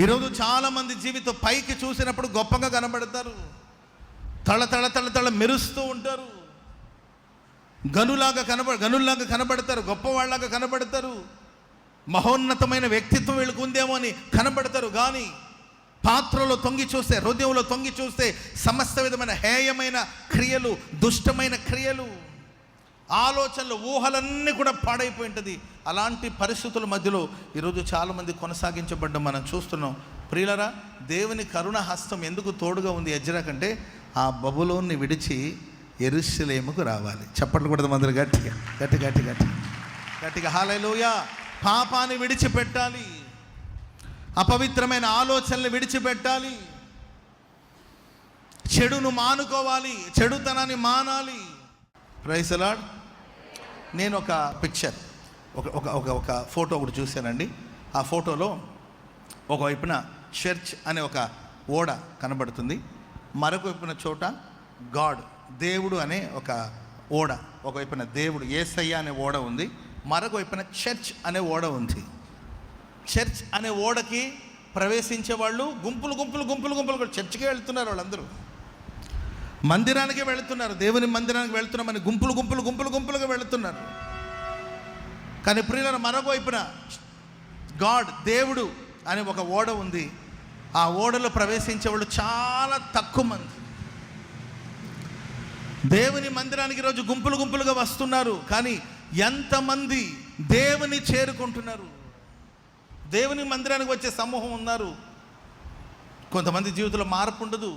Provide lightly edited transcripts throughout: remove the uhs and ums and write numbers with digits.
ఈరోజు చాలామంది జీవితం పైకి చూసినప్పుడు గొప్పగా కనబడతారు, తళ తళ తళ తళ మెరుస్తూ ఉంటారు, గనులాగా కనబడతారు, గొప్పవాళ్ళలాగా కనబడతారు, మహోన్నతమైన వ్యక్తిత్వం వీళ్ళకు ఉందేమో అని కనబడతారు. కానీ పాత్రలో తొంగి చూస్తే, హృదయంలో తొంగి చూస్తే సమస్త విధమైన హేయమైన క్రియలు, దుష్టమైన క్రియలు, ఆలోచనలు, ఊహలన్నీ కూడా పాడైపోయి ఉంటుంది. అలాంటి పరిస్థితుల మధ్యలో ఈరోజు చాలామంది కొనసాగించబడ్డం మనం చూస్తున్నాం. ప్రియులరా, దేవుని కరుణ హస్తం ఎందుకు తోడుగా ఉంది ఎజ్రా కంటే, ఆ బబులోన్ని విడిచి యెరూషలేముకు రావాలి. చప్పట్లు కొడదాం అందరూ గట్టిగా గట్టి గట్టి గట్టి గట్టిగా హల్లెలూయా. పాపాన్ని విడిచిపెట్టాలి, అపవిత్రమైన ఆలోచనలు విడిచిపెట్టాలి, చెడును మానుకోవాలి, చెడుతనాన్ని మానాలి. Praise the Lord. నేను ఒక పిక్చర్, ఒక ఫోటో ఒకటి చూశానండి. ఆ ఫోటోలో ఒకవైపున చర్చ్ అనే ఒక ఓడ కనబడుతుంది, మరొక వైపున చోట గాడ్, దేవుడు అనే ఒక ఓడ, ఒకవైపున దేవుడు యేసయ్య అనే ఓడ ఉంది, మరొక వైపున చర్చ్ అనే ఓడ ఉంది. చర్చ్ అనే ఓడకి ప్రవేశించే వాళ్ళు గుంపులు గుంపులు గుంపులు గుంపులు చర్చ్కే వెళ్తున్నారు, వాళ్ళందరూ మందిరానికే వెళుతున్నారు, దేవుని మందిరానికి వెళుతున్నామని గుంపులు గుంపులు గుంపులు గుంపులుగా వెళుతున్నారు. కానీ ప్రియుల మరొక వైపున గాడ్, దేవుడు అనే ఒక ఓడ ఉంది. ఆ ఓడలో ప్రవేశించే వాళ్ళు చాలా తక్కువ మంది. దేవుని మందిరానికి ఈరోజు గుంపులు గుంపులుగా వస్తున్నారు, కానీ ఎంతమంది దేవుని చేరుకుంటున్నారు? దేవుని మందిరానికి వచ్చే సమూహం ఉన్నారు. కొంతమంది జీవితంలో మార్పు ఉండదు,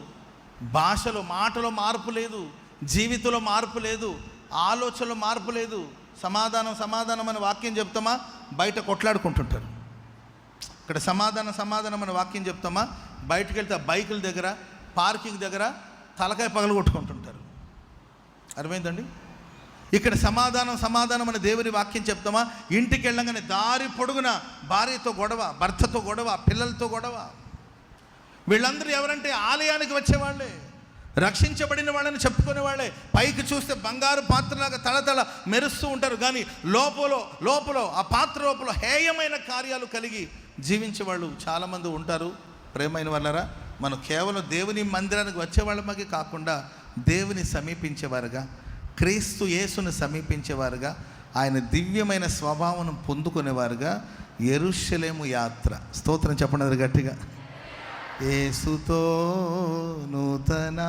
భాషలో, మాటలో మార్పు లేదు, జీవితంలో మార్పు లేదు, ఆలోచనలో మార్పు లేదు. సమాధానం సమాధానం అనే వాక్యం చెప్తామా, బయట కొట్లాడుకుంటుంటారు. ఇక్కడ సమాధానం అనే వాక్యం చెప్తామా, బయటకు వెళ్తే బైకుల దగ్గర, పార్కింగ్ దగ్గర తలకాయ పగలు కొట్టుకుంటుంటారు. అర్థమైందండి? ఇక్కడ సమాధానం అనే దేవుని వాక్యం చెప్తామా, ఇంటికి వెళ్ళగానే దారి పొడుగున భార్యతో గొడవ, భర్తతో గొడవ, పిల్లలతో గొడవ. వీళ్ళందరూ ఎవరంటే ఆలయానికి వచ్చేవాళ్ళే, రక్షించబడిన వాళ్ళని చెప్పుకునే వాళ్ళే. పైకి చూస్తే బంగారు పాత్రలాగా తళతళ మెరుస్తూ ఉంటారు, కానీ లోపల ఆ పాత్ర లోపల హేయమైన కార్యాలు కలిగి జీవించే వాళ్ళు చాలామంది ఉంటారు. ప్రేమైన వాళ్ళరా, మనం కేవలం దేవుని మందిరానికి వచ్చేవాళ్ళకి కాకుండా దేవుని సమీపించేవారుగా, క్రీస్తు యేసును సమీపించేవారుగా, ఆయన దివ్యమైన స్వభావం పొందుకునేవారుగా యెరూషలేము యాత్ర. స్తోత్రం చెప్పండి గట్టిగా. యేసుతో నూతన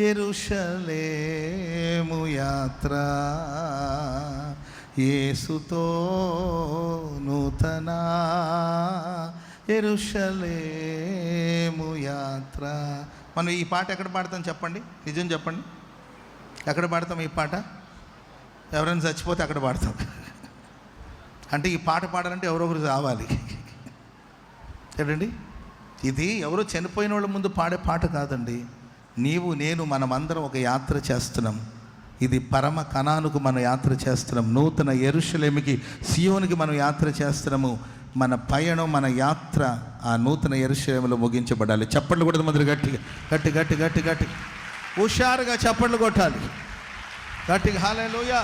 యెరూషలేము యాత్ర, యేసుతో నూతన యెరూషలేము యాత్ర. మనం ఈ పాట ఎక్కడ పాడతాం చెప్పండి, నిజం చెప్పండి, ఎక్కడ పాడతాం ఈ పాట? ఎవరైనా చచ్చిపోతే అక్కడ పాడతాం. అంటే ఈ పాట పాడాలంటే ఎవరొకరు రావాలి. ఏంటండి, ఇది ఎవరో చనిపోయిన వాళ్ళ ముందు పాడే పాట కాదండి. నీవు నేను మనమందరం ఒక యాత్ర చేస్తున్నాం. ఇది పరమ కనానుకు మనం యాత్ర చేస్తున్నాం. నూతన యెరూషలేముకి, సియోనికి మనం యాత్ర చేస్తున్నాము. మన పయనం, మన యాత్ర ఆ నూతన యెరూషలేములో ముగించబడాలి. చప్పట్లు కూడా మొదలు గట్టిగా గట్టి గట్టి గట్టి గట్టి హుషారుగా చప్పట్లు కొట్టాలి గట్టిగా. హల్లెలూయా.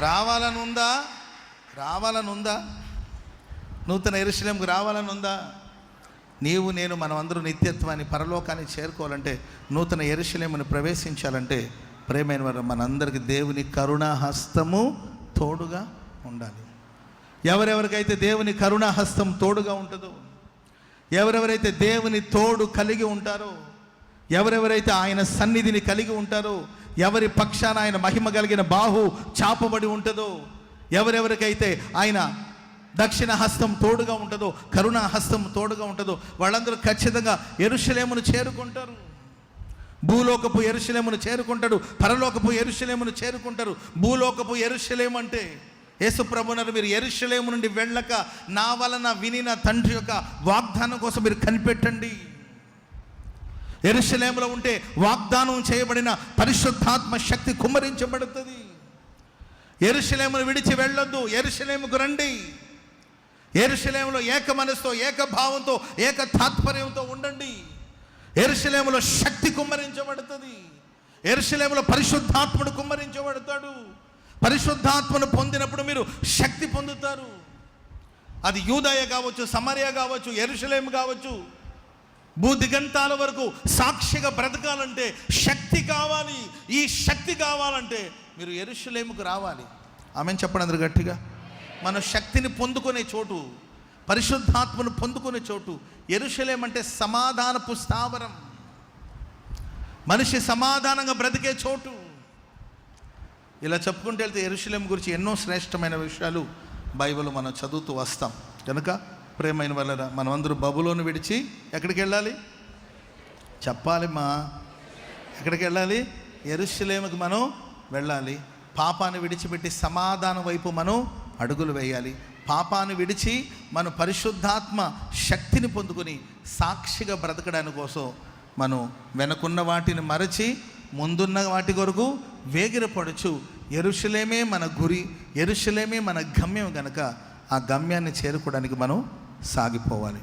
రావాలని ఉందా? నూతన యెరూషలేముకు రావాలని ఉందా? నీవు నేను మనమందరూ నిత్యత్వాన్ని, పరలోకాన్ని చేరుకోవాలంటే, నూతన యెరూషలేమును ప్రవేశించాలంటే, ప్రేమైన వారు మనందరికీ దేవుని కరుణా హస్తము తోడుగా ఉండాలి. ఎవరెవరికైతే దేవుని కరుణా హస్తం తోడుగా ఉంటుందో, ఎవరెవరైతే దేవుని తోడు కలిగి ఉంటారో, ఎవరెవరైతే ఆయన సన్నిధిని కలిగి ఉంటారో, ఎవరి పక్షాన ఆయన మహిమ కలిగిన బాహు చాపబడి ఉంటుందో, ఎవరెవరికైతే ఆయన దక్షిణ హస్తం తోడుగా ఉంటుందో, కరుణా హస్తం తోడుగా ఉంటుందో, వాళ్ళందరూ ఖచ్చితంగా యెరూషలేమును చేరుకుంటారు. భూలోకపు యెరూషలేమును చేరుకుంటాడు, పరలోకపు యెరూషలేమును చేరుకుంటారు. భూలోకపు యెరూషలేము అంటే యేసు ప్రభువునరు, మీరు యెరూషలేము నుండి వెళ్ళక నా వలన వినిన తండ్రి యొక్క వాగ్దానం కోసం మీరు కనిపెట్టండి. యెరూషలేములో ఉంటే వాగ్దానం చేయబడిన పరిశుద్ధాత్మ శక్తి కుమ్మరించబడుతుంది. యెరూషలేమును విడిచి వెళ్ళొద్దు, యెరూషలేముకు రండి. యెరూషలేములో ఏక మనసుతో, ఏక భావంతో, ఏక తాత్పర్యంతో ఉండండి. యెరూషలేములో శక్తి కుమ్మరించబడుతుంది. యెరూషలేములో పరిశుద్ధాత్ముడు కుమ్మరించబడతాడు. పరిశుద్ధాత్మను పొందినప్పుడు మీరు శక్తి పొందుతారు. అది యూదయ కావచ్చు, సమరయ కావచ్చు, యెరూషలేము కావచ్చు. భూదిగంతాల వరకు సాక్షిగా బ్రతకాలంటే శక్తి కావాలి. ఈ శక్తి కావాలంటే మీరు యెరూషలేముకు రావాలి. ఆమెను చెప్పండి అందరు గట్టిగా. మన శక్తిని పొందుకునే చోటు, పరిశుద్ధాత్మను పొందుకునే చోటు యెరూషలేం అంటే సమాధానపు స్థావరం, మనిషి సమాధానంగా బ్రతికే చోటు. ఇలా చెప్పుకుంటూ వెళ్తే యెరూషలేం గురించి ఎన్నో శ్రేష్టమైన విషయాలు బైబిల్ మనం చదువుతూ వస్తాం. కనుక ప్రేమైన వల్ల మనం అందరూ బబులోను విడిచి ఎక్కడికి వెళ్ళాలి చెప్పాలి మా? ఎక్కడికి వెళ్ళాలి? యెరూషలేముకి మనం వెళ్ళాలి. పాపాన్ని విడిచిపెట్టి సమాధానం వైపు మనం అడుగులు వేయాలి. పాపాన్ని విడిచి మనం పరిశుద్ధాత్మ శక్తిని పొందుకొని సాక్షిగా బ్రతకడానికి కోసం మనం వెనకున్న వాటిని మరచి ముందున్న వాటి కొరకు వేగిరపడుచు యెరూషలేమే మన గురి, యెరూషలేమే మన గమ్యం. గనక ఆ గమ్యాన్ని చేరుకోవడానికి మనం సాగిపోవాలి.